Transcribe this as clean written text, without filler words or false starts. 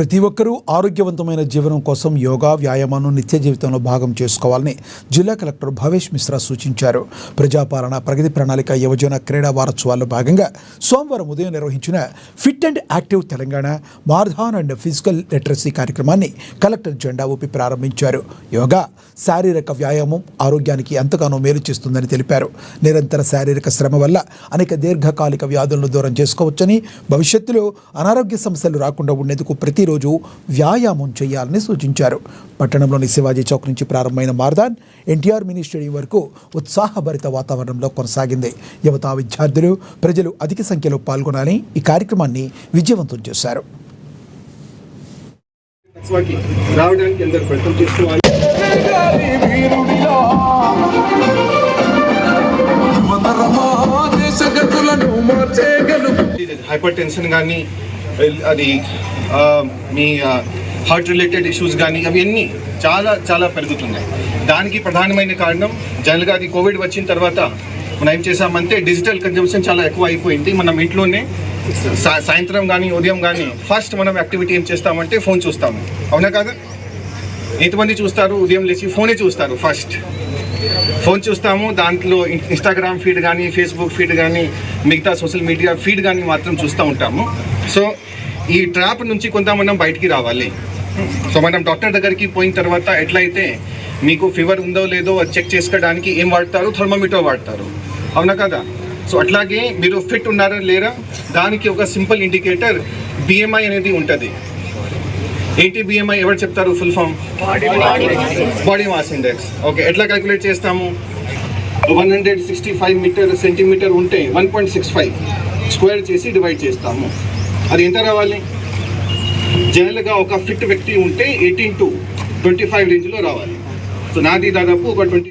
ప్రతి ఒక్కరూ ఆరోగ్యవంతమైన జీవనం కోసం యోగా వ్యాయామాన్ని నిత్య జీవితంలో భాగం చేసుకోవాలని జిల్లా కలెక్టర్ భవేష్ మిశ్రా సూచించారు. ప్రజాపాలన ప్రగతి ప్రణాళిక యువజన క్రీడా వారోత్సవాల్లో భాగంగా సోమవారం ఉదయం నిర్వహించిన fit and active Telangana marathon and physical literacy కార్యక్రమాన్ని కలెక్టర్ జెండా ఊపి ప్రారంభించారు. యోగా శారీరక వ్యాయామం ఆరోగ్యానికి ఎంతగానో మేలు చేస్తుందని తెలిపారు. నిరంతర శారీరక శ్రమ వల్ల అనేక దీర్ఘకాలిక వ్యాధులను దూరం చేసుకోవచ్చని, భవిష్యత్తులో అనారోగ్య సమస్యలు రాకుండా ఉండేందుకు ప్రతిరోజు వ్యాయామం చేయాలని సూచించారు. పట్టణంలోని శివాజీ చౌక్ నుంచి ప్రారంభమైన మారథాన్ ఎన్టీఆర్ మినీ స్టేడియం వరకు ఉత్సాహభరిత వాతావరణంలో కొనసాగింది. యువత, విద్యార్థులు, ప్రజలు అధిక సంఖ్యలో పాల్గొనాలని ఈ కార్యక్రమాన్ని విజయవంతం చేశారు. హైపర్ టెన్షన్ కానీ, అది మీ హార్ట్ రిలేటెడ్ ఇష్యూస్ కానీ అవన్నీ చాలా చాలా పెరుగుతున్నాయి. దానికి ప్రధానమైన కారణం జనరల్గా అది కోవిడ్ వచ్చిన తర్వాత మనం ఏం చేసామంటే డిజిటల్ కన్జంప్షన్ చాలా ఎక్కువ అయిపోయింది. మనం ఇంట్లోనే సాయంత్రం కానీ ఉదయం కానీ ఫస్ట్ మనం యాక్టివిటీ ఏం చేస్తామంటే ఫోన్ చూస్తాము. అవునా కాదా? ఎంతమంది చూస్తారు? ఉదయం లేచి ఫోనే చూస్తారు. ఫస్ట్ ఫోన్ చూస్తాము, దాంట్లో ఇన్స్టాగ్రామ్ ఫీడ్ కానీ, ఫేస్బుక్ ఫీడ్ కానీ, మిగతా సోషల్ మీడియా ఫీడ్ కానీ మాత్రం చూస్తూ ఉంటాము. సో ఈ ట్రాప్ నుంచి కొంత మనం బయటికి రావాలి. సో మనం డాక్టర్ దగ్గరికి పోయిన తర్వాత ఎట్లయితే మీకు ఫీవర్ ఉందో లేదో చెక్ చేసుకోవడానికి ఏం వాడతారు? థర్మోమీటర్ వాడతారు. అవునా కదా? సో అట్లాగే మీరు ఫిట్ ఉన్నారా లేరా దానికి ఒక సింపుల్ ఇండికేటర్ BMI అనేది ఉంటుంది. ఏంటి BMI? ఎవరు చెప్తారు? Full form body mass index. Okay, ఎట్లా క్యాలిక్యులేట్ చేస్తాము? 165 సెంటీమీటర్ ఉంటే 1.65 స్క్వేర్ చేసి డివైడ్ చేస్తాము. అది ఎంత రావాలి? జనరల్గా ఒక ఫిట్ వ్యక్తి ఉంటే 18 to 25 రేంజ్లో రావాలి. సో నాది దాదాపు ఒక 20.